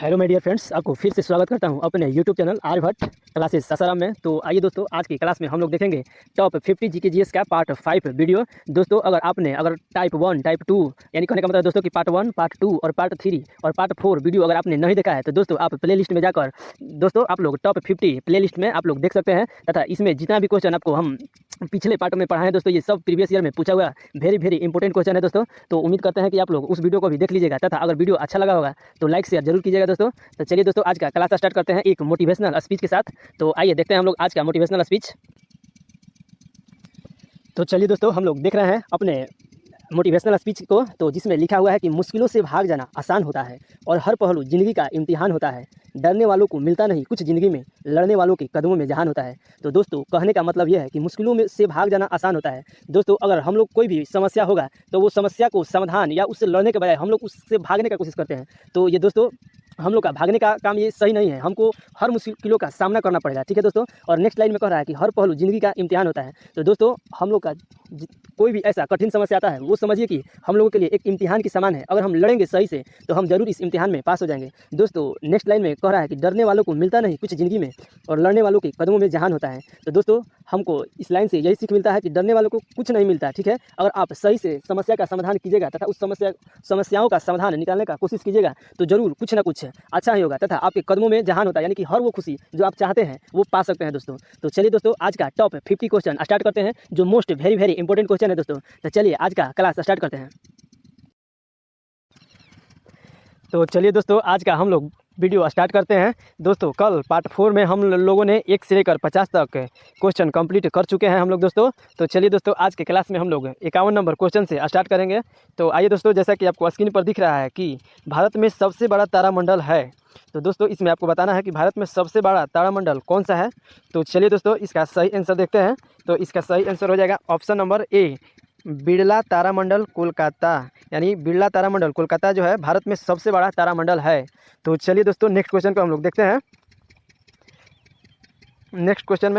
Hello my dear friends, आपको फिर से स्वागत करता हूं अपने YouTube channel Aryabhatt classes Sasaram में। तो आइए दोस्तों, आज की क्लास में हम लोग देखेंगे टॉप 50 जीके जीएस का पार्ट 5 वीडियो। दोस्तों अगर टाइप 1 टाइप 2 यानी कहने का मतलब दोस्तों कि पार्ट 1 पार्ट 2 और पार्ट 3 और पार्ट 4 वीडियो अगर आपने नहीं देखा है तो दोस्तों आप प्ले लिस्ट में जाकर दोस्तों आप लोग टॉप 50 प्ले लिस्ट में आप लोग देख सकते हैं। तथा इसमें जितना भी क्वेश्चन आपको हम पिछले पार्ट में पढ़ाएं दोस्तों, ये सब प्रीवियस ईयर में पूछा हुआ वेरी इंपॉर्टेंट क्वेश्चन है दोस्तों। तो उम्मीद करते हैं कि आप लोग उस वीडियो को भी देख लीजिएगा तथा अगर वीडियो अच्छा लगा होगा तो लाइक शेयर जरूर कीजिएगा दोस्तों। तो चलिए दोस्तों, आज का क्लास स्टार्ट करते हैं एक मोटिवेशनल स्पीच के साथ। तो आइए देखते हैं हम लोग आज का मोटिवेशनल स्पीच। तो चलिए दोस्तों, हम लोग देख रहे हैं अपने मोटिवेशनल स्पीच को, तो जिसमें लिखा हुआ है कि मुश्किलों से भाग जाना आसान होता है और हर पहलू ज़िंदगी का इम्तिहान होता है। डरने वालों को मिलता नहीं कुछ ज़िंदगी में, लड़ने वालों के कदमों में जहान होता है। तो दोस्तों कहने का मतलब यह है कि मुश्किलों में से भाग जाना आसान होता है। दोस्तों अगर हम लोग कोई भी समस्या होगा तो वो समस्या को समाधान या उससे लड़ने के बजाय हम लोग उससे भागने का कोशिश करते हैं। तो ये दोस्तों हम लोग का भागने का काम ये सही नहीं है, हमको हर मुश्किलों का सामना करना पड़ेगा, ठीक है दोस्तों। और नेक्स्ट लाइन में कह रहा है कि हर पहलू ज़िंदगी का इम्तिहान होता है। तो दोस्तों हम लोग का कोई भी ऐसा कठिन समस्या आता है वो समझिए कि हम लोगों के लिए एक इम्तिहान की समान है। अगर हम लड़ेंगे सही से तो हम जरूर इस इम्तिहान में पास हो जाएंगे। दोस्तों नेक्स्ट लाइन में कह रहा है कि डरने वालों को मिलता नहीं कुछ ज़िंदगी में और लड़ने वालों के कदमों में जहान होता है। तो दोस्तों हमको इस लाइन से यही सीख मिलता है कि डरने वालों को कुछ नहीं मिलता, ठीक है। अगर आप सही से समस्या का समाधान कीजिएगा तथा उस समस्याओं का समाधान निकालने का कोशिश कीजिएगा तो जरूर कुछ ना कुछ अच्छा ही होगा तथा आपके कदमों में जहान होता है, यानी कि हर वो खुशी जो आप चाहते हैं वो पा सकते हैं दोस्तों। तो चलिए दोस्तों, आज का टॉप 50 क्वेश्चन स्टार्ट करते हैं, जो मोस्ट वेरी इंपॉर्टेंट क्वेश्चन है दोस्तों। तो चलिए आज का क्लास स्टार्ट करते हैं। तो चलिए दोस्तों, आज का हम लोग वीडियो स्टार्ट करते हैं। दोस्तों कल पार्ट 4 में हम लोगों ने 1 से लेकर 50 तक क्वेश्चन कंप्लीट कर चुके हैं हम लोग दोस्तों। तो चलिए दोस्तों, आज के क्लास में हम लोग 51 नंबर क्वेश्चन से स्टार्ट करेंगे। तो आइए दोस्तों, जैसा कि आपको स्क्रीन पर दिख रहा है कि भारत में सबसे बड़ा तारामंडल है। तो दोस्तों इसमें आपको बताना है कि भारत में सबसे बड़ा तारामंडल कौन सा है। तो चलिए दोस्तों, इसका सही आंसर देखते हैं। तो इसका सही आंसर हो जाएगा ऑप्शन नंबर ए, बिरला तारामंडल कोलकाता। यानी बिरला तारामंडल कोलकाता जो है भारत में सबसे बड़ा तारामंडल है। तो चलिए दोस्तों, नेक्स्ट क्वेश्चन को हम लोग देखते हैं। नेक्स्ट क्वेश्चन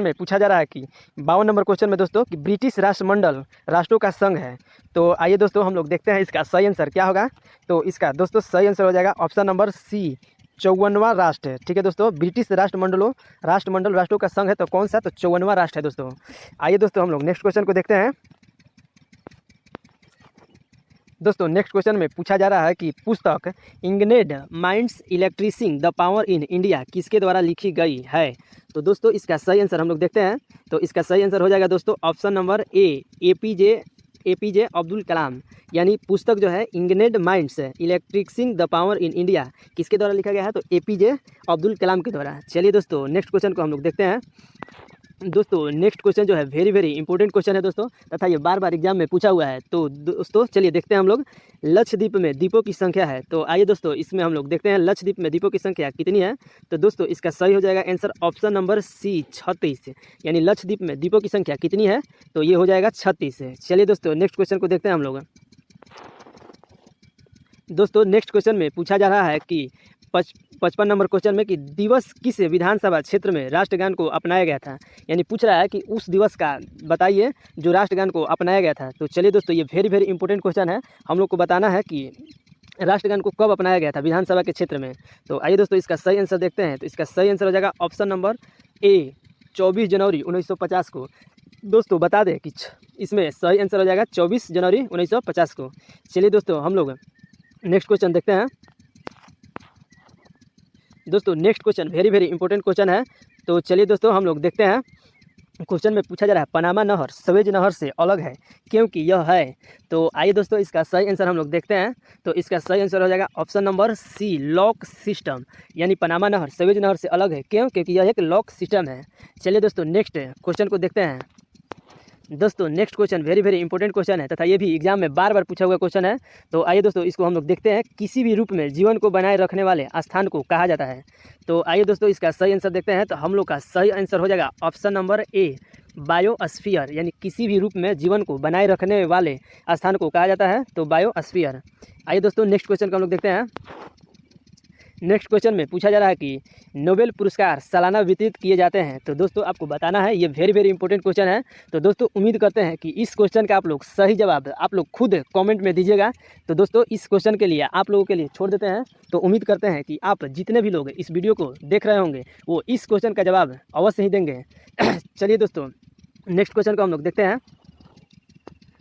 में पूछा जा रहा है कि 52 नंबर क्वेश्चन में दोस्तों कि ब्रिटिश राष्ट्रमंडल राष्ट्रों का संघ है। तो आइए दोस्तों हम लोग देखते हैं इसका सही आंसर क्या होगा। तो इसका दोस्तों सही आंसर हो जाएगा ऑप्शन नंबर सी, 54वां राष्ट्र है, ठीक है दोस्तों। ब्रिटिश राष्ट्रमंडल राष्ट्रों का संघ है तो कौन सा, तो 54वां राष्ट्र है दोस्तों। आइए दोस्तों हम लोग नेक्स्ट क्वेश्चन को देखते हैं। दोस्तों नेक्स्ट क्वेश्चन में पूछा जा रहा है कि पुस्तक ignited minds electrising the power in India किसके द्वारा लिखी गई है। तो दोस्तों इसका सही आंसर हम लोग देखते हैं। तो इसका सही आंसर हो जाएगा दोस्तों option number A, APJ Abdul Kalam. यानी पुस्तक जो है ignited minds electrising the power in India किसके द्वारा लिखा गया है, तो एपीजे अब्दुल कलाम के द्वारा। चलिए दोस्तों नेक्स्ट क्वेश्चन को हम लोग देखते हैं। दोस्तों नेक्स्ट क्वेश्चन जो है वेरी इंपॉर्टेंट क्वेश्चन है दोस्तों, तथा ये बार एग्जाम में पूछा हुआ है। तो दोस्तों चलिए देखते हैं हम लोग, लक्षद्वीप में द्वीपों की संख्या है। तो आइए दोस्तों इसमें हम लोग देखते हैं लक्षद्वीप में द्वीपों की संख्या कितनी है। तो दोस्तों इसका सही हो जाएगा आंसर ऑप्शन नंबर सी, 36। यानी लक्षद्वीप में द्वीपों की संख्या कितनी है, तो ये हो जाएगा 36। चलिए दोस्तों नेक्स्ट क्वेश्चन को देखते हैं हम लोग। दोस्तों नेक्स्ट क्वेश्चन में पूछा जा रहा है कि 55 नंबर क्वेश्चन में कि दिवस किस विधानसभा क्षेत्र में राष्ट्रगान को अपनाया गया था। यानी पूछ रहा है कि उस दिवस का बताइए जो राष्ट्रगान को अपनाया गया था। तो चलिए दोस्तों, ये वेरी इंपॉर्टेंट क्वेश्चन है, हम लोग को बताना है कि राष्ट्रगान को कब अपनाया गया था विधानसभा के क्षेत्र में। तो आइए दोस्तों इसका सही आंसर देखते हैं। तो इसका सही आंसर हो जाएगा ऑप्शन नंबर ए, 24 जनवरी 1950 को। दोस्तों बता दें कि इसमें सही आंसर हो जाएगा 24 जनवरी 1950 को। चलिए दोस्तों हम लोग नेक्स्ट क्वेश्चन देखते हैं। दोस्तों next question very important question है। तो चलिए दोस्तों हम लोग देखते हैं। क्वेश्चन में पूछा जा रहा है पनामा नहर सवेज नहर से अलग है क्योंकि यह है। तो आइए दोस्तों इसका सही आंसर हम लोग देखते हैं। तो इसका सही आंसर हो जाएगा option number C, lock system. यानी पनामा नहर सवेज नहर से अलग है क्योंकि यह एक लॉक सिस्टम है। चलिए दोस्तों नेक्स्ट क्वेश्चन को देखते हैं। दोस्तों next question very important question है तथा ये भी एग्जाम में बार पूछा हुआ क्वेश्चन है। तो आइए दोस्तों इसको हम लोग देखते हैं। किसी भी रूप में जीवन को बनाए रखने वाले स्थान को कहा जाता है। तो आइए दोस्तों इसका सही आंसर देखते हैं। तो हम लोग का सही आंसर हो जाएगा ऑप्शन नंबर ए, बायोस्फीयर। यानी किसी भी रूप में जीवन को बनाए रखने वाले स्थान को कहा जाता है, तो बायोस्फीयर। आइए दोस्तों नेक्स्ट क्वेश्चन को हम लोग देखते हैं। नेक्स्ट क्वेश्चन में पूछा जा रहा है कि नोबेल पुरस्कार सालाना वितरित किए जाते हैं। तो दोस्तों आपको बताना है, ये वेरी वेरी इंपॉर्टेंट क्वेश्चन है। तो दोस्तों उम्मीद करते हैं कि इस क्वेश्चन का आप लोग सही जवाब आप लोग खुद कमेंट में दीजिएगा। तो दोस्तों इस क्वेश्चन के लिए आप लोगों के लिए छोड़ देते हैं। तो उम्मीद करते हैं कि आप जितने भी लोग इस वीडियो को देख रहे होंगे वो इस क्वेश्चन का जवाब अवश्य ही देंगे। चलिए दोस्तों नेक्स्ट क्वेश्चन को हम लोग देखते हैं।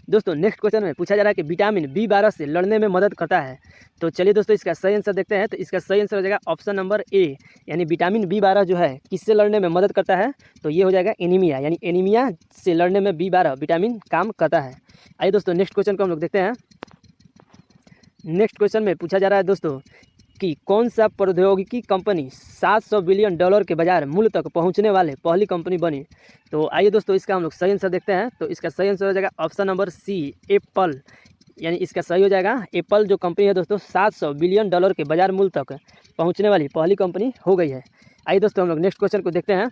दोस्तों नेक्स्ट क्वेश्चन में पूछा जा रहा है कि विटामिन B12 से लड़ने में मदद करता है। तो चलिए दोस्तों इसका सही आंसर देखते हैं। तो इसका सही आंसर हो जाएगा ऑप्शन नंबर ए, यानी विटामिन B12 जो है किससे लड़ने में मदद करता है, तो ये हो जाएगा एनीमिया, यानी एनीमिया से लड़ने में B12 विटामिन काम करता है। आइए दोस्तों नेक्स्ट क्वेश्चन को हम लोग देखते हैं। नेक्स्ट क्वेश्चन में पूछा जा रहा है दोस्तों कि कौन सा प्रौद्योगिकी कंपनी $700 बिलियन के बाजार मूल्य तक पहुंचने वाले पहली कंपनी बनी। तो आइए दोस्तों इसका हम लोग सही आंसर देखते हैं। तो इसका सही आंसर हो जाएगा ऑप्शन नंबर सी, एप्पल, यानी इसका सही हो जाएगा एप्पल जो कंपनी है दोस्तों $700 बिलियन के बाजार मूल्य तक पहुंचने वाली पहली कंपनी हो गई है। आइए दोस्तों हम लोग नेक्स्ट क्वेश्चन को देखते हैं।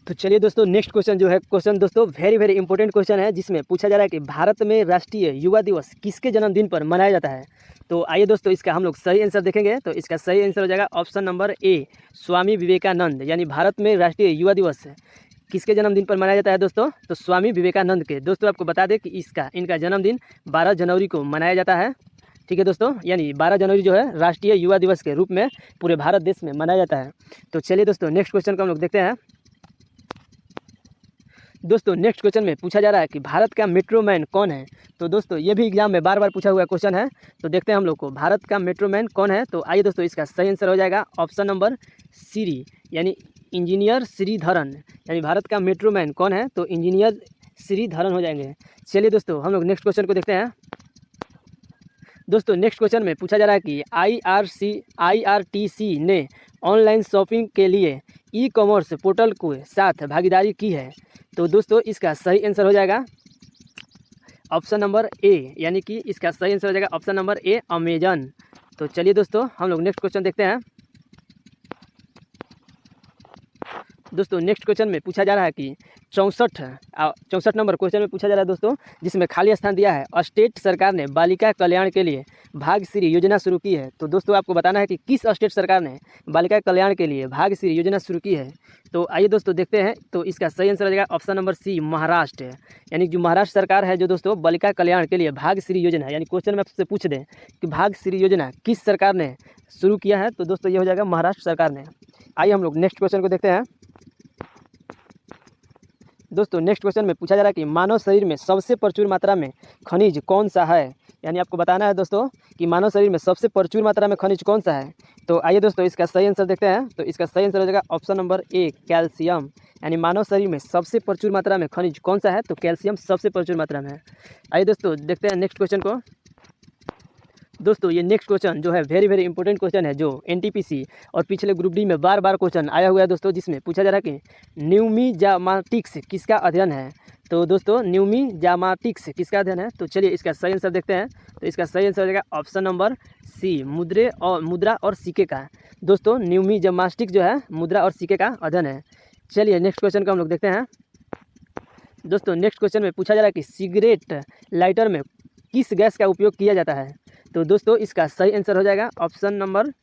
तो चलिए दोस्तों नेक्स्ट क्वेश्चन जो है क्वेश्चन दोस्तों वेरी वेरी इंपॉर्टेंट क्वेश्चन है, जिसमें पूछा जा रहा है कि भारत में राष्ट्रीय युवा दिवस किसके जन्मदिन पर मनाया जाता है। तो आइए दोस्तों इसका हम लोग सही आंसर देखेंगे। तो इसका सही आंसर हो जाएगा ऑप्शन नंबर ए, स्वामी विवेकानंद, यानी भारत में राष्ट्रीय युवा दिवस किसके जन्मदिन पर मनाया जाता है दोस्तों, तो स्वामी विवेकानंद के। दोस्तों आपको बता दें कि इनका जन्मदिन 12 जनवरी को मनाया जाता है। ठीक है दोस्तों, यानी 12 जनवरी जो है राष्ट्रीय युवा दिवस के रूप में पूरे भारत देश में मनाया जाता है। तो चलिए दोस्तों नेक्स्ट क्वेश्चन को हम लोग देखते हैं। दोस्तों नेक्स्ट क्वेश्चन में पूछा जा रहा है कि भारत का मेट्रो मैन कौन है। तो दोस्तों ये भी एग्जाम में बार बार पूछा हुआ क्वेश्चन है। तो देखते हैं हम लोग को भारत का मेट्रो मैन कौन है। तो आइए दोस्तों इसका सही आंसर हो जाएगा ऑप्शन नंबर सी, यानी इंजीनियर श्रीधरन, यानी भारत का मेट्रो मैन कौन है, तो इंजीनियर श्रीधरन हो जाएंगे। चलिए दोस्तों हम लोग नेक्स्ट क्वेश्चन को देखते हैं। दोस्तों नेक्स्ट क्वेश्चन में पूछा जा रहा है कि IRTC ने ऑनलाइन शॉपिंग के लिए ई-कॉमर्स पोर्टल के साथ भागीदारी की है। तो दोस्तों इसका सही आंसर हो जाएगा ऑप्शन नंबर ए, यानी कि इसका सही आंसर हो जाएगा ऑप्शन नंबर ए, अमेजन। तो चलिए दोस्तों हम लोग नेक्स्ट क्वेश्चन देखते हैं। दोस्तों नेक्स्ट क्वेश्चन में पूछा जा रहा है कि 64 नंबर क्वेश्चन में पूछा जा रहा है दोस्तों, जिसमें खाली स्थान दिया है स्टेट सरकार ने बालिका कल्याण के लिए भाग्यश्री योजना शुरू की है। तो दोस्तों आपको बताना है कि किस स्टेट सरकार ने बालिका कल्याण के लिए भाग्यश्री योजना शुरू की है। तो आइए दोस्तों देखते हैं। तो इसका सही आंसर हो जाएगा ऑप्शन नंबर सी, महाराष्ट्र, यानी जो महाराष्ट्र सरकार है जो दोस्तों बालिका कल्याण के लिए भाग्यश्री योजना, यानी क्वेश्चन में आपसे पूछ दें कि भाग्यश्री योजना किस सरकार ने शुरू किया है, तो दोस्तों ये हो जाएगा महाराष्ट्र सरकार ने। आइए हम लोग नेक्स्ट क्वेश्चन को देखते हैं। दोस्तों नेक्स्ट क्वेश्चन में पूछा जा रहा है कि मानव शरीर में सबसे प्रचुर मात्रा में खनिज कौन सा है, यानी आपको बताना है दोस्तों कि मानव शरीर में सबसे प्रचुर मात्रा में खनिज कौन सा है। तो आइए दोस्तों इसका सही आंसर देखते हैं। तो इसका सही आंसर हो जाएगा ऑप्शन नंबर ए, कैल्शियम, यानी मानव शरीर में सबसे प्रचुर मात्रा में खनिज कौन सा है, तो कैल्शियम सबसे प्रचुर मात्रा में है। आइए दोस्तों देखते हैं नेक्स्ट क्वेश्चन को। दोस्तों ये नेक्स्ट क्वेश्चन जो है वेरी वेरी इंपॉर्टेंट क्वेश्चन है, जो NTPC और पिछले ग्रुप डी में बार बार क्वेश्चन आया हुआ है दोस्तों, जिसमें पूछा जा रहा है कि न्यूमिजामाटिक्स किसका अध्ययन है। तो दोस्तों न्यूमिजामाटिक्स किसका अध्ययन है, तो चलिए इसका सही आंसर देखते हैं। तो इसका सही आंसर हो जाएगा ऑप्शन नंबर सी, मुद्रा और सिक्के का। दोस्तों न्यूमिजामाटिक्स जो है मुद्रा और सिक्के का अध्ययन है। चलिए नेक्स्ट क्वेश्चन को हम लोग देखते हैं। दोस्तों नेक्स्ट क्वेश्चन में पूछा जा रहा है कि सिगरेट लाइटर में किस गैस का उपयोग किया जाता है। तो दोस्तों इसका सही आंसर हो जाएगा ऑप्शन नंबर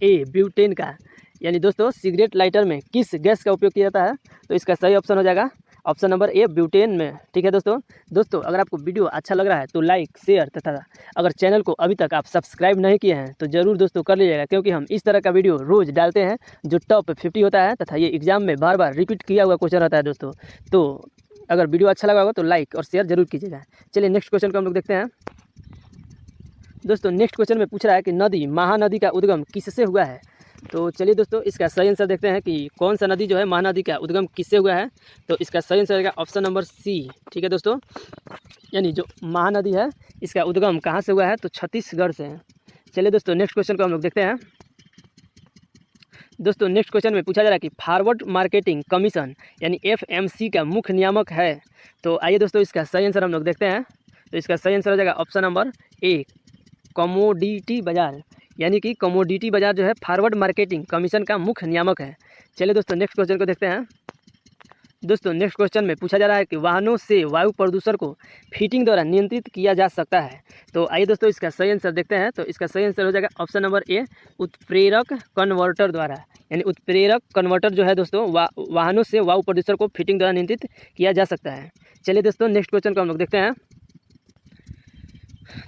ए, ब्यूटेन का, यानी दोस्तों सिगरेट लाइटर में किस गैस का उपयोग किया जाता है, तो इसका सही ऑप्शन हो जाएगा ऑप्शन नंबर ए, ब्यूटेन में। ठीक है दोस्तों अगर आपको वीडियो अच्छा लग रहा है तो लाइक शेयर तथा अगर चैनल को अभी तक आप सब्सक्राइब नहीं किए हैं तो ज़रूर दोस्तों कर लीजिएगा, क्योंकि हम इस तरह का वीडियो रोज़ डालते हैं जो टॉप 50 होता है तथा ये एग्जाम में बार बार रिपीट किया हुआ क्वेश्चन रहता है दोस्तों। तो अगर वीडियो अच्छा लगा होगा तो लाइक और शेयर जरूर कीजिएगा। चलिए नेक्स्ट क्वेश्चन को हम लोग देखते हैं। दोस्तों नेक्स्ट क्वेश्चन में पूछ रहा है कि नदी महानदी का उद्गम किससे हुआ है। तो चलिए दोस्तों इसका सही आंसर देखते हैं कि कौन सा नदी जो है महानदी का उद्गम किससे हुआ है। तो इसका सही आंसर रहेगा ऑप्शन नंबर सी। ठीक है दोस्तों, यानी जो महानदी है इसका उद्गम कहाँ से हुआ है, तो छत्तीसगढ़ से है। चलिए दोस्तों नेक्स्ट क्वेश्चन को हम लोग देखते हैं। दोस्तों नेक्स्ट क्वेश्चन में पूछा जा रहा है कि फॉरवर्ड मार्केटिंग कमीशन यानी FMC का मुख्य नियामक है। तो आइए दोस्तों इसका सही आंसर हम लोग देखते हैं। तो इसका सही आंसर हो जाएगा ऑप्शन नंबर ए, कमोडिटी बाजार, यानी कि कमोडिटी बाजार जो है फॉरवर्ड मार्केटिंग कमीशन का मुख्य नियामक है। चलिए दोस्तों नेक्स्ट क्वेश्चन को देखते हैं। दोस्तों नेक्स्ट क्वेश्चन में पूछा जा रहा है कि वाहनों से वायु प्रदूषण को फिटिंग द्वारा नियंत्रित किया जा सकता है। तो आइए दोस्तों इसका सही आंसर देखते हैं। तो इसका सही आंसर हो जाएगा ऑप्शन नंबर ए, उत्प्रेरक कन्वर्टर द्वारा। यानी उत्प्रेरक कन्वर्टर जो है दोस्तों वाहनों से वायु प्रदूषण को फिटिंग द्वारा नियंत्रित किया जा सकता है। चलिए दोस्तों नेक्स्ट क्वेश्चन को हम लोग देखते हैं।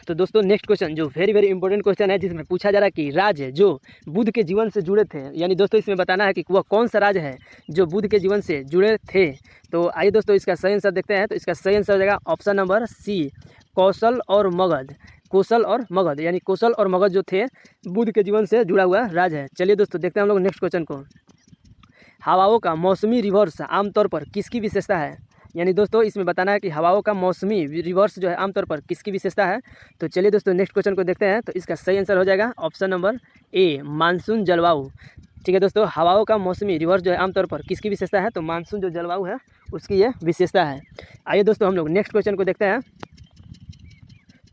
तो दोस्तों नेक्स्ट क्वेश्चन जो वेरी वेरी इंपॉर्टेंट क्वेश्चन है, जिसमें पूछा जा रहा है कि राज्य जो बुद्ध के जीवन से जुड़े थे, यानी दोस्तों इसमें बताना है कि वह कौन सा राज्य है जो बुद्ध के जीवन से जुड़े थे। तो आइए दोस्तों इसका सही आंसर देखते हैं। तो इसका सही आंसर हो जाएगा ऑप्शन नंबर सी, कौशल और मगध। कौशल और मगध, यानी कौशल और मगध जो थे बुद्ध के जीवन से जुड़ा हुआ राज्य है। चलिए दोस्तों देखते हैं हम लोग नेक्स्ट क्वेश्चन को। हवाओं का मौसमी रिवर्स आमतौर पर किसकी विशेषता है। यानी दोस्तों इसमें बताना है कि हवाओं का मौसमी रिवर्स जो है आमतौर पर किसकी विशेषता है। तो चलिए दोस्तों नेक्स्ट क्वेश्चन को देखते हैं। तो इसका सही आंसर हो जाएगा ऑप्शन नंबर ए, मानसून जलवायु। ठीक है दोस्तों, हवाओं का मौसमी रिवर्स जो है आमतौर पर किसकी विशेषता है, तो मानसून जो जलवायु है उसकी ये विशेषता है। आइए दोस्तों हम लोग नेक्स्ट क्वेश्चन को देखते हैं।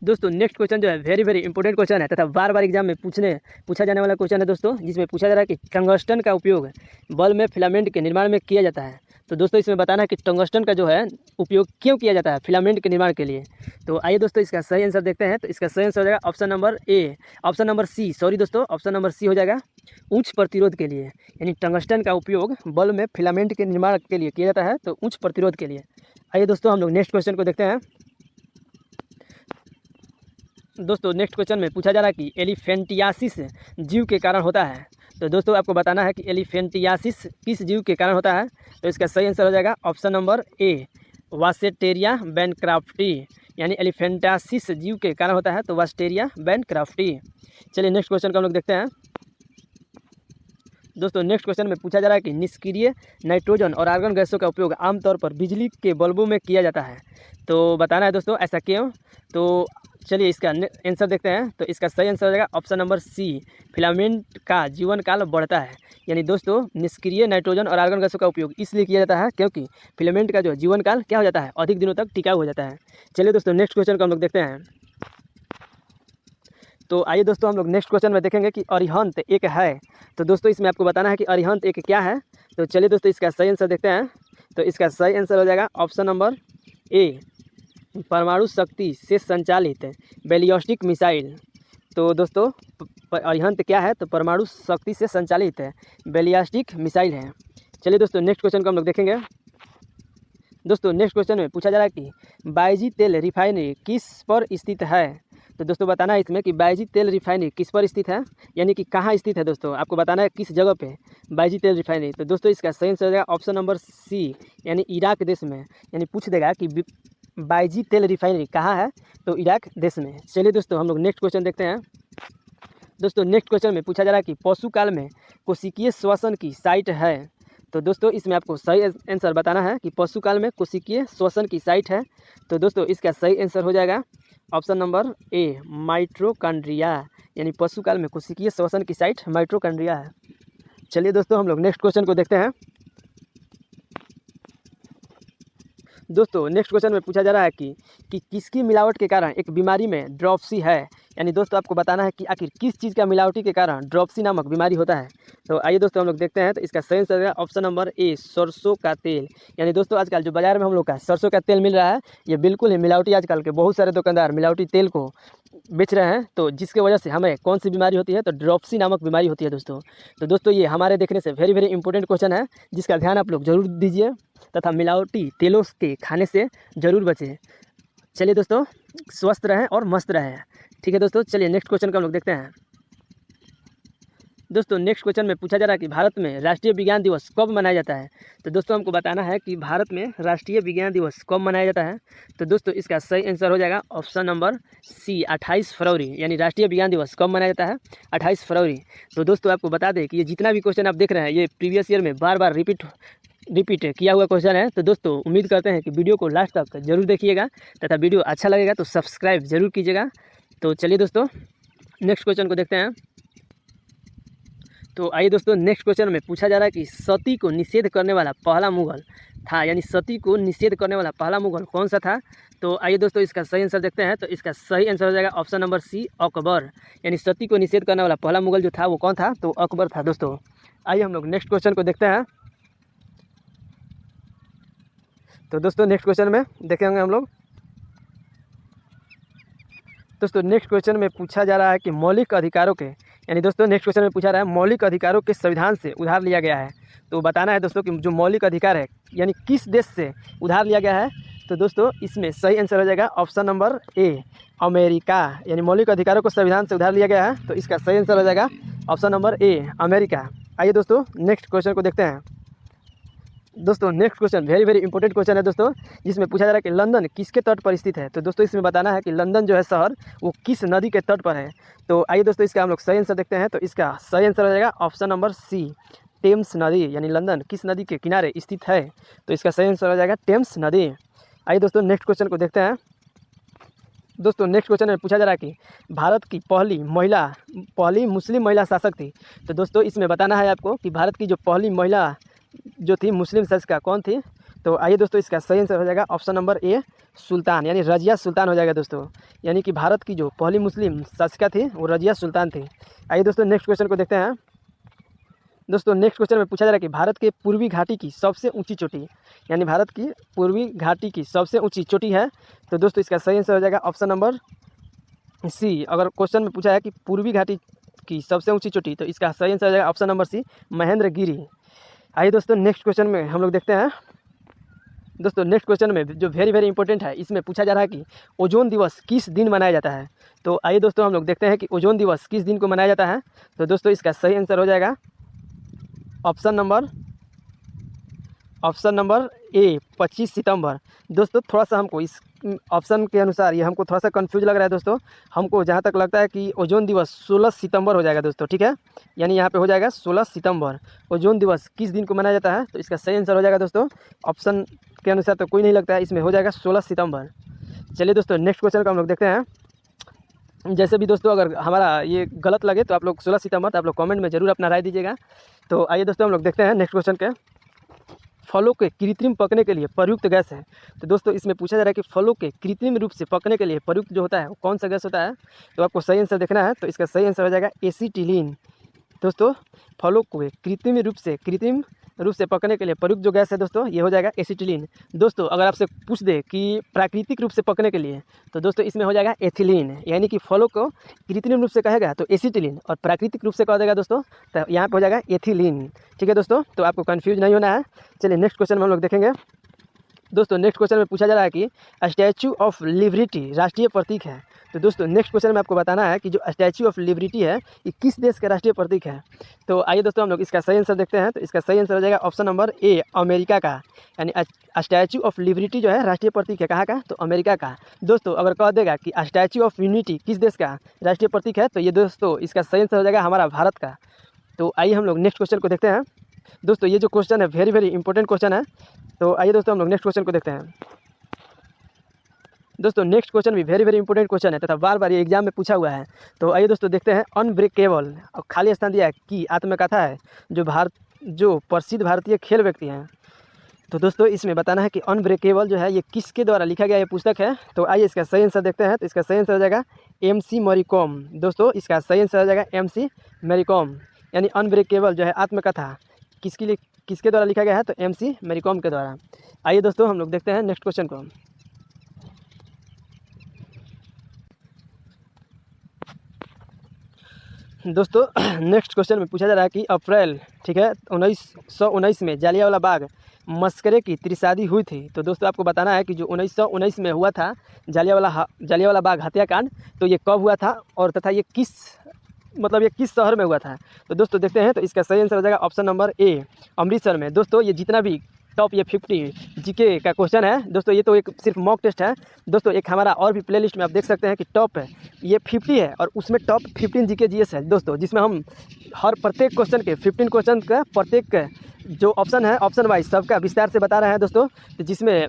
दोस्तों नेक्स्ट क्वेश्चन जो है वेरी वेरी इंपॉर्टेंट क्वेश्चन है तथा बार बार एग्जाम में पूछा जाने वाला क्वेश्चन है दोस्तों, जिसमें पूछा जा रहा है कि टंगस्टन का उपयोग बल्ब में फिलामेंट के निर्माण में किया जाता है। तो दोस्तों इसमें बताना है कि टंगस्टन का जो है उपयोग क्यों किया जाता है फिलामेंट के निर्माण के लिए। तो आइए दोस्तों इसका सही आंसर देखते हैं। तो इसका सही आंसर हो जाएगा option number A, option number C, sorry दोस्तों ऑप्शन नंबर सी हो जाएगा, उच्च प्रतिरोध के लिए। यानी टंगस्टन का उपयोग बल्ब में फिलामेंट के निर्माण के लिए किया जाता है, तो उच्च प्रतिरोध के लिए। आइए दोस्तों हम लोग नेक्स्ट क्वेश्चन को देखते हैं। दोस्तों नेक्स्ट क्वेश्चन में पूछा जा रहा है कि एलिफेंटियासिस जीव के कारण होता है। तो दोस्तों आपको बताना है कि एलिफेंटियासिस किस जीव के कारण होता है। तो इसका सही आंसर हो जाएगा ऑप्शन नंबर ए, वासेटेरिया बैनक्राफ्टी। यानी एलिफेंटियासिस जीव के कारण होता है, तो वासेटेरिया बैनक्राफ्टी। चलिए नेक्स्ट क्वेश्चन को हम लोग देखते हैं। दोस्तों नेक्स्ट क्वेश्चन में पूछा जा रहा है कि निष्क्रिय नाइट्रोजन और आर्गन गैसों का उपयोग आमतौर पर बिजली के बल्बों में किया जाता है। तो बताना है दोस्तों ऐसा क्यों। तो चलिए इसका आंसर देखते हैं। तो इसका सही आंसर हो जाएगा ऑप्शन नंबर सी, फिलामेंट का जीवन काल बढ़ता है। यानी दोस्तों निष्क्रिय नाइट्रोजन और आर्गन गैसों का उपयोग इसलिए किया जाता है क्योंकि फिलामेंट का जो जीवन काल क्या हो जाता है, अधिक दिनों तक टिकाऊ हो जाता है। चलिए दोस्तों नेक्स्ट क्वेश्चन को हम लोग देखते हैं। तो आइए दोस्तों हम लोग नेक्स्ट क्वेश्चन में देखेंगे कि अरिहंत एक है। तो दोस्तों इसमें आपको बताना है कि अरिहंत एक क्या है। तो चलिए दोस्तों इसका सही आंसर देखते हैं। तो इसका सही आंसर हो जाएगा ऑप्शन नंबर ए, परमाणु शक्ति से संचालित बैलिस्टिक मिसाइल। तो दोस्तों अरिहंत क्या है, तो परमाणु शक्ति से संचालित बैलिस्टिक मिसाइल है। चलिए दोस्तों नेक्स्ट क्वेश्चन को हम लोग देखेंगे। दोस्तों नेक्स्ट क्वेश्चन में पूछा जा रहा है कि बायजी तेल रिफाइनरी किस पर स्थित है। तो दोस्तों बताना है इसमें कि बायजी तेल रिफाइनरी किस पर स्थित है, यानी कि कहाँ स्थित है। दोस्तों आपको बताना है किस जगह पे बायजी तेल रिफाइनरी। तो दोस्तों इसका सही आंसर हो जाएगा ऑप्शन नंबर सी, यानी इराक देश में। यानी पूछ देगा कि बायजी तेल रिफाइनरी कहाँ है, तो इराक देश में। चलिए दोस्तों हम लोग नेक्स्ट क्वेश्चन देखते हैं। दोस्तों नेक्स्ट क्वेश्चन में पूछा जा रहा है कि पशु काल में कोशिकीय श्वसन की साइट है। तो दोस्तों इसमें आपको सही आंसर बताना है कि पशु काल में कोशिकीय श्वसन की साइट है। तो दोस्तों इसका सही आंसर हो जाएगा ऑप्शन नंबर ए, माइटोकॉन्ड्रिया। यानी पशु काल में कोशिकीय श्वसन की साइट माइटोकॉन्ड्रिया है। चलिए दोस्तों हम लोग नेक्स्ट क्वेश्चन को देखते हैं। दोस्तों नेक्स्ट क्वेश्चन में पूछा जा रहा है कि किसकी मिलावट के कारण एक बीमारी में ड्रॉप्सी है। यानी दोस्तों आपको बताना है कि आखिर किस चीज़ का मिलावटी के कारण ड्रॉप्सी नामक बीमारी होता है। तो आइए दोस्तों हम लोग देखते हैं। तो इसका सही आंसर है ऑप्शन नंबर ए, सरसों का तेल। यानी दोस्तों आजकल जो बाजार में हम लोग का सरसों का तेल मिल रहा है, ये बिल्कुल ही मिलावटी। आजकल के बहुत सारे दुकानदार मिलावटी तेल को बेच रहे हैं, तो जिसके वजह से हमें कौन सी बीमारी होती है, तो ड्रॉप्सी नामक बीमारी होती है दोस्तों। तो दोस्तों ये हमारे देखने से वेरी वेरी इंपॉर्टेंट क्वेश्चन है, जिसका ध्यान आप लोग जरूर दीजिए तथा मिलावटी तेलों के खाने से ज़रूर बचें। चलिए दोस्तों स्वस्थ रहें और मस्त रहें। ठीक है दोस्तों, चलिए नेक्स्ट क्वेश्चन को हम लोग देखते हैं। दोस्तों नेक्स्ट क्वेश्चन में पूछा जा रहा है कि भारत में राष्ट्रीय विज्ञान दिवस कब मनाया जाता है। तो दोस्तों हमको बताना है कि भारत में राष्ट्रीय विज्ञान दिवस कब मनाया जाता है। तो दोस्तों इसका सही आंसर हो जाएगा ऑप्शन नंबर सी, 28 फरवरी। यानी राष्ट्रीय विज्ञान दिवस कब मनाया जाता है, 28 फरवरी। तो दोस्तों आपको बता दें कि ये जितना भी क्वेश्चन आप देख रहे हैं, ये प्रीवियस ईयर में बार बार रिपीट किया हुआ क्वेश्चन है। तो दोस्तों उम्मीद करते हैं कि वीडियो को लास्ट तक जरूर देखिएगा तथा वीडियो अच्छा लगेगा तो सब्सक्राइब जरूर कीजिएगा। तो चलिए दोस्तों नेक्स्ट क्वेश्चन को देखते हैं। तो आइए दोस्तों नेक्स्ट क्वेश्चन में पूछा जा रहा है कि सती को निषेध करने वाला पहला मुगल था। यानी सती को निषेध करने वाला पहला मुगल कौन सा था। तो आइए दोस्तों इसका सही आंसर देखते हैं। तो इसका सही आंसर हो जाएगा ऑप्शन नंबर सी, अकबर। यानी सती को निषेध करने वाला पहला मुगल जो था वो कौन था, तो अकबर था दोस्तों। आइए हम लोग नेक्स्ट क्वेश्चन को देखते हैं। तो दोस्तों नेक्स्ट क्वेश्चन में देखेंगे हम लोग। दोस्तों नेक्स्ट क्वेश्चन में पूछा जा रहा है कि मौलिक अधिकारों के, यानी दोस्तों नेक्स्ट क्वेश्चन में पूछा रहा है मौलिक अधिकारों के संविधान से उधार लिया गया है। तो बताना है दोस्तों कि जो मौलिक अधिकार है यानी किस देश से उधार लिया गया है। तो दोस्तों इसमें सही आंसर हो जाएगा ऑप्शन नंबर ए, अमेरिका। यानी मौलिक अधिकारों को संविधान से उधार लिया गया है, तो इसका सही आंसर हो जाएगा ऑप्शन नंबर ए, अमेरिका। आइए दोस्तों नेक्स्ट क्वेश्चन को देखते हैं। दोस्तों next question very very important question है दोस्तों, जिसमें पूछा जा रहा है कि लंदन किसके तट पर स्थित है। तो दोस्तों इसमें बताना है कि लंदन जो है शहर वो किस नदी के तट पर है। तो आइए दोस्तों इसका हम लोग सही आंसर देखते हैं। तो इसका सही आंसर हो जाएगा ऑप्शन नंबर सी, टेम्स नदी। यानी लंदन किस नदी के किनारे स्थित है, तो इसका सही आंसर हो जाएगा टेम्स नदी। आइए दोस्तों नेक्स्ट क्वेश्चन को देखते हैं। दोस्तों नेक्स्ट क्वेश्चन में पूछा जा रहा है कि भारत की पहली मुस्लिम महिला शासक थी। तो दोस्तों इसमें बताना है आपको कि भारत की जो पहली महिला जो थी मुस्लिम शासिका कौन थी। तो आइए दोस्तों इसका सही आंसर हो जाएगा ऑप्शन नंबर ए, सुल्तान, यानी रजिया सुल्तान हो जाएगा दोस्तों। यानी कि भारत की जो पहली मुस्लिम शासिका थी वो रजिया सुल्तान थी। आइए दोस्तों नेक्स्ट क्वेश्चन को देखते हैं। दोस्तों नेक्स्ट क्वेश्चन में पूछा जा रहा है कि भारत के पूर्वी घाटी की सबसे ऊंची चोटी, यानी भारत की पूर्वी घाटी की सबसे ऊंची चोटी है। तो दोस्तों इसका सही आंसर हो जाएगा ऑप्शन नंबर सी। अगर क्वेश्चन में पूछा है कि पूर्वी घाटी की सबसे ऊंची चोटी, तो इसका सही आंसर हो जाएगा ऑप्शन नंबर सी, महेंद्रगिरी। आइए दोस्तों नेक्स्ट क्वेश्चन में हम लोग देखते हैं। दोस्तों नेक्स्ट क्वेश्चन में जो वेरी वेरी इंपॉर्टेंट है, इसमें पूछा जा रहा है कि ओजोन दिवस किस दिन मनाया जाता है। तो आइए दोस्तों हम लोग देखते हैं कि ओजोन दिवस किस दिन को मनाया जाता है। तो दोस्तों इसका सही आंसर हो जाएगा ऑप्शन नंबर ए, 25 सितंबर। दोस्तों थोड़ा सा हमको इस ऑप्शन के अनुसार ये हमको थोड़ा सा कंफ्यूज लग रहा है दोस्तों। हमको जहाँ तक लगता है कि ओजोन दिवस 16 सितंबर हो जाएगा दोस्तों, ठीक है। यानी यहाँ पे हो जाएगा 16 सितंबर। ओजोन दिवस किस दिन को मनाया जाता है, तो इसका सही आंसर हो जाएगा दोस्तों ऑप्शन के अनुसार तो कोई नहीं लगता है, इसमें हो जाएगा 16 सितंबर। चलिए दोस्तों नेक्स्ट क्वेश्चन को हम लोग देखते हैं। जैसे भी दोस्तों अगर हमारा ये गलत लगे तो आप लोग 16 सितंबर तो आप लोग कमेंट में ज़रूर अपना राय दीजिएगा। तो आइए दोस्तों हम लोग देखते हैं नेक्स्ट क्वेश्चन के। फलों के कृत्रिम पकने के लिए प्रयुक्त गैस है। तो दोस्तों इसमें पूछा जा रहा है कि फलों के कृत्रिम रूप से पकने के लिए प्रयुक्त जो होता है वो कौन सा गैस होता है। तो आपको सही आंसर देखना है। तो इसका सही आंसर हो जाएगा एसीटिलीन। दोस्तों फलों को कृत्रिम रूप से पकने के लिए प्रयुक्त जो गैस है दोस्तों ये हो जाएगा एसीटिलीन। दोस्तों अगर आपसे पूछ दे कि प्राकृतिक रूप से पकने के लिए, तो दोस्तों इसमें हो जाएगा एथिलीन। यानी कि फलों को कृत्रिम रूप से कहेगा तो एसीटिलीन, और प्राकृतिक रूप से कह देगा दोस्तों तो यहाँ पे हो जाएगा एथिलीन। ठीक है दोस्तों, तो आपको कन्फ्यूज नहीं होना है। चलिए नेक्स्ट क्वेश्चन में हम लोग देखेंगे। दोस्तों नेक्स्ट क्वेश्चन में पूछा जा रहा है कि स्टैचू ऑफ लिबर्टी राष्ट्रीय प्रतीक है। तो दोस्तों नेक्स्ट क्वेश्चन में आपको बताना है कि जो स्टैचू ऑफ लिबर्टी है ये किस देश का राष्ट्रीय प्रतीक है। तो आइए दोस्तों हम लोग इसका सही आंसर देखते हैं। तो इसका सही आंसर हो जाएगा ऑप्शन नंबर ए, अमेरिका का। यानी स्टैचू ऑफ लिबर्टी जो है राष्ट्रीय प्रतीक है कहाँ का, तो अमेरिका का। दोस्तों अगर कह देगा कि स्टैचू ऑफ यूनिटी किस देश का राष्ट्रीय प्रतीक है, तो ये दोस्तों इसका सही आंसर हो जाएगा हमारा भारत का। तो आइए हम लोग नेक्स्ट क्वेश्चन को देखते हैं। दोस्तों ये जो क्वेश्चन है वेरी वेरी इंपॉर्टेंट क्वेश्चन है। तो आइए दोस्तों हम लोग नेक्स्ट क्वेश्चन को देखते हैं। दोस्तों नेक्स्ट क्वेश्चन भी वेरी वेरी इंपॉर्टेंट क्वेश्चन है तथा बार बार ये एग्जाम में पूछा हुआ है। तो आइए दोस्तों देखते हैं। अनब्रेकेबल खाली स्थान दिया है कि आत्मकथा है जो प्रसिद्ध भारतीय खेल व्यक्ति हैं। तो दोस्तों इसमें बताना है कि अनब्रेकेबल जो है ये किसके द्वारा लिखा गया ये पुस्तक है। तो आइए इसका सही आंसर देखते हैं। तो इसका सही आंसर हो जाएगा MC मैरीकॉम। दोस्तों इसका सही आंसर हो जाएगा MC मैरीकॉम। यानी अनब्रेकेबल जो है आत्मकथा किसके द्वारा लिखा गया है, तो MC मैरीकॉम के द्वारा। आइए दोस्तों हम लोग देखते हैं नेक्स्ट क्वेश्चन को। दोस्तों नेक्स्ट क्वेश्चन में पूछा जा रहा है कि अप्रैल 1919 में जालियांवाला बाग मस्करे की त्रिशादी हुई थी। तो दोस्तों आपको बताना है कि जो 1919 में हुआ था जालियांवाला बाग हत्याकांड, तो ये कब हुआ था और तथा ये किस शहर में हुआ था। तो दोस्तों देखते हैं। तो इसका सही आंसर हो जाएगा ऑप्शन नंबर ए, अमृतसर में। दोस्तों ये जितना भी टॉप ये 50 जीके का क्वेश्चन है दोस्तों, ये तो एक सिर्फ मॉक टेस्ट है दोस्तों। एक हमारा और भी प्लेलिस्ट में आप देख सकते हैं कि टॉप ये 50 है और उसमें टॉप 15 जीके जीएस है दोस्तों, जिसमें हम हर प्रत्येक क्वेश्चन के 15 क्वेश्चन का प्रत्येक जो ऑप्शन है ऑप्शन वाइज सबका विस्तार से बता रहे हैं दोस्तों। तो जिसमें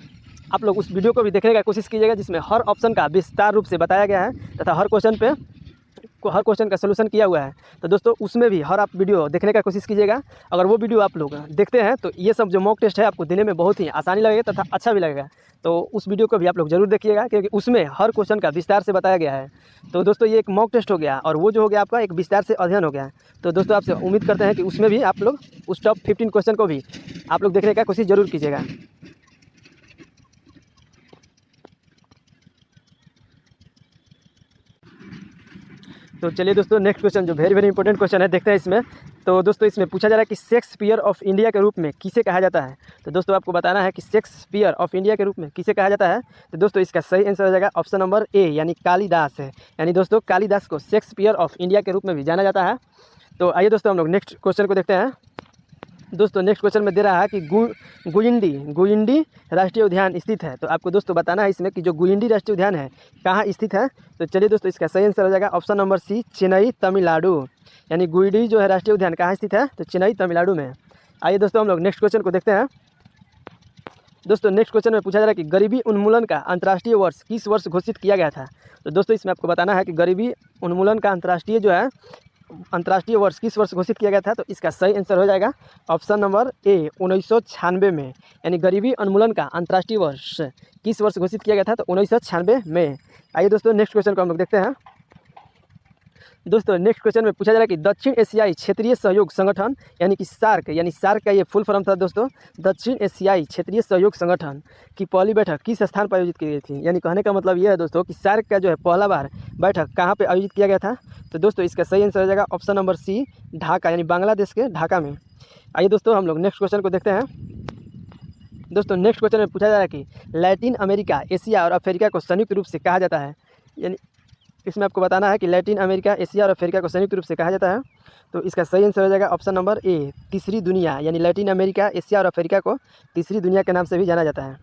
आप लोग उस वीडियो को भी देखने का कोशिश कीजिएगा, जिसमें हर ऑप्शन का विस्तार रूप से बताया गया है तथा हर क्वेश्चन का सलूशन किया हुआ है। तो दोस्तों उसमें भी हर आप वीडियो देखने का कोशिश कीजिएगा। अगर वो वीडियो आप लोग देखते हैं तो ये सब जो मॉक टेस्ट है आपको देने में बहुत ही आसानी लगेगा तथा अच्छा भी लगेगा। तो उस वीडियो को भी आप लोग जरूर देखिएगा, क्योंकि उसमें हर क्वेश्चन का विस्तार से बताया गया है। तो दोस्तों ये एक मॉक टेस्ट हो गया और वो जो हो गया आपका एक विस्तार से अध्ययन हो गया। तो दोस्तों आपसे उम्मीद करते हैं कि उसमें भी आप लोग उस टॉप 15 क्वेश्चन को भी आप लोग देखने का कोशिश ज़रूर कीजिएगा। तो चलिए दोस्तों, नेक्स्ट क्वेश्चन जो वेरी वेरी इंपॉर्टेंट क्वेश्चन है, देखते हैं इसमें। तो दोस्तों इसमें पूछा जा रहा है कि शेक्सपियर ऑफ इंडिया के रूप में किसे कहा जाता है। तो दोस्तों आपको बताना है कि शेक्सपियर ऑफ इंडिया के रूप में किसे कहा जाता है। तो दोस्तों इसका सही आंसर हो जाएगा ऑप्शन नंबर ए, यानी कालिदास है। यानी दोस्तों कालिदास को शेक्सपियर ऑफ इंडिया के रूप में भी जाना जाता है। तो आइए दोस्तों हम लोग नेक्स्ट क्वेश्चन को देखते हैं। दोस्तों नेक्स्ट क्वेश्चन में दे रहा है कि गुइंडी राष्ट्रीय उद्यान स्थित है। तो आपको दोस्तों बताना है इसमें कि जो गुइंडी राष्ट्रीय उद्यान है कहाँ स्थित है। तो चलिए दोस्तों इसका सही आंसर हो जाएगा option number C, Chennai Tamil Nadu. यानी गुइंडी जो है राष्ट्रीय उद्यान कहाँ स्थित है, तो चेन्नई तमिलनाडु में। आइए दोस्तों हम लोग नेक्स्ट क्वेश्चन को देखते हैं। दोस्तों नेक्स्ट क्वेश्चन में पूछा जा रहा है कि गरीबी उन्मूलन का अंतर्राष्ट्रीय वर्ष किस वर्ष घोषित किया गया था। तो दोस्तों इसमें आपको बताना है कि गरीबी उन्मूलन का अंतर्राष्ट्रीय वर्ष किस वर्ष घोषित किया गया था। तो इसका सही आंसर हो जाएगा ऑप्शन नंबर ए, 1996 में। यानी गरीबी उन्मूलन का अंतर्राष्ट्रीय वर्ष किस वर्ष घोषित किया गया था, तो 1996 में। आइए दोस्तों नेक्स्ट क्वेश्चन को हम लोग देखते हैं। दोस्तों नेक्स्ट क्वेश्चन में पूछा जा रहा है कि दक्षिण एशियाई क्षेत्रीय सहयोग संगठन यानी कि सार्क का ये फुल फॉर्म था दोस्तों, दक्षिण एशियाई क्षेत्रीय सहयोग संगठन की पहली बैठक किस स्थान पर आयोजित की गई थी। यानी कहने का मतलब ये है दोस्तों कि सार्क का जो है पहला बार बैठक कहाँ पे आयोजित किया गया था। तो दोस्तों इसका सही आंसर हो जाएगा ऑप्शन नंबर सी, ढाका, यानी बांग्लादेश के ढाका में। आइए दोस्तों हम लोग नेक्स्ट क्वेश्चन को देखते हैं। दोस्तों नेक्स्ट क्वेश्चन में पूछा जा रहा है कि लैटिन अमेरिका, एशिया और अफ्रीका को संयुक्त रूप से कहा जाता है। यानी इसमें आपको बताना है कि लैटिन अमेरिका, एशिया और अफ्रीका को संयुक्त रूप से कहा जाता है। तो इसका सही आंसर हो जाएगा ऑप्शन नंबर ए, तीसरी दुनिया। यानी लैटिन अमेरिका, एशिया और अफ्रीका को तीसरी दुनिया के नाम से भी जाना जाता है।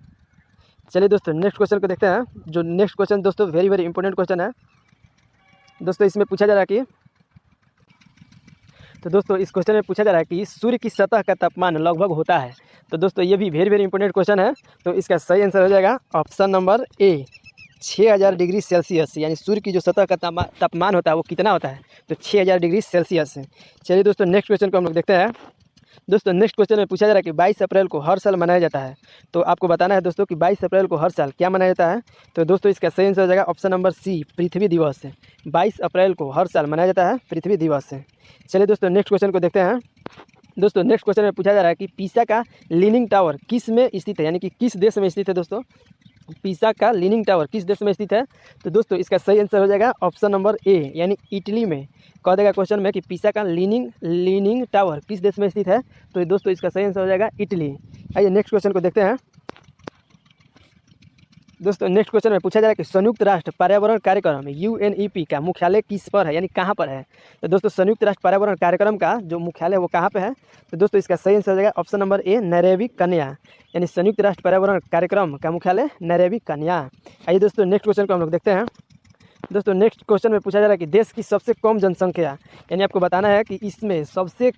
चलिए दोस्तों नेक्स्ट क्वेश्चन को देखते हैं। जो नेक्स्ट क्वेश्चन दोस्तों वेरी वेरी इंपॉर्टेंट क्वेश्चन है। दोस्तों इसमें पूछा जा रहा है कि इस क्वेश्चन में पूछा जा रहा है कि सूर्य की सतह का तापमान लगभग होता है। तो दोस्तों ये भी वेरी वेरी इंपॉर्टेंट क्वेश्चन है। तो इसका सही आंसर हो जाएगा ऑप्शन नंबर ए, 6000 डिग्री सेल्सियस। यानी सूर्य की जो सतह का तापमान होता है वो कितना होता है, तो 6000 डिग्री सेल्सियस है। चलिए दोस्तों नेक्स्ट क्वेश्चन को हम लोग देखते हैं। दोस्तों नेक्स्ट क्वेश्चन में पूछा जा रहा है कि 22 अप्रैल को हर साल मनाया जाता है। तो आपको बताना है दोस्तों कि 22 अप्रैल को हर साल क्या मनाया जाता है। तो दोस्तों इसका सही आंसर हो जाएगा ऑप्शन नंबर सी, पृथ्वी दिवस है। 22 अप्रैल को हर साल मनाया जाता है पृथ्वी दिवस है। चलिए दोस्तों नेक्स्ट क्वेश्चन को देखते हैं। दोस्तों नेक्स्ट क्वेश्चन में पूछा जा रहा है कि पीसा का लीनिंग टावर किस में स्थित है, यानी कि किस देश में स्थित है। दोस्तों पीसा का लीनिंग टावर किस देश में स्थित है। तो दोस्तों इसका सही आंसर हो जाएगा ऑप्शन नंबर ए, यानी इटली में। कह देगा क्वेश्चन में कि पीसा का लीनिंग टावर किस देश में स्थित है। तो दोस्तों इसका सही आंसर हो जाएगा इटली। आइए नेक्स्ट क्वेश्चन को देखते हैं। दोस्तों नेक्स्ट क्वेश्चन में पूछा जा रहा है कि संयुक्त राष्ट्र पर्यावरण कार्यक्रम UNEP का मुख्यालय किस पर है, यानी कहाँ पर है। तो दोस्तों संयुक्त राष्ट्र पर्यावरण कार्यक्रम का जो मुख्यालय है वो कहाँ पे है। तो दोस्तों इसका सही आंसर हो जाएगा ऑप्शन नंबर ए, नैरोबी केन्या। यानी संयुक्त राष्ट्र पर्यावरण कार्यक्रम का मुख्यालय नैरोबी केन्या। आइए दोस्तों नेक्स्ट क्वेश्चन को हम लोग देखते हैं। दोस्तों नेक्स्ट क्वेश्चन में पूछा जा रहा है कि देश की सबसे कम जनसंख्या, यानी आपको बताना है कि इसमें सबसे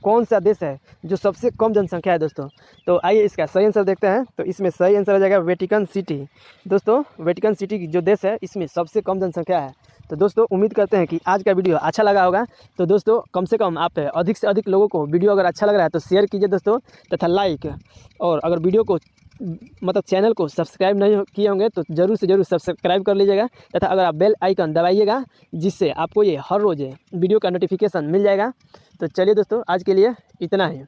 कौन सा देश है जो सबसे कम जनसंख्या है दोस्तों। तो आइए इसका सही आंसर देखते हैं। तो इसमें सही आंसर हो जाएगा वेटिकन सिटी। दोस्तों वेटिकन सिटी की जो देश है इसमें सबसे कम जनसंख्या है। तो दोस्तों उम्मीद करते हैं कि आज का वीडियो अच्छा लगा होगा। तो दोस्तों कम से कम आप अधिक से अधिक लोगों को वीडियो अगर अच्छा लग रहा है तो शेयर कीजिए दोस्तों, तथा लाइक, और अगर वीडियो को मतलब चैनल को सब्सक्राइब नहीं किए होंगे तो ज़रूर से ज़रूर सब्सक्राइब कर लीजिएगा, तथा अगर आप बेल आइकन दबाइएगा जिससे आपको ये हर रोज़ वीडियो का नोटिफिकेशन मिल जाएगा। तो चलिए दोस्तों आज के लिए इतना ही।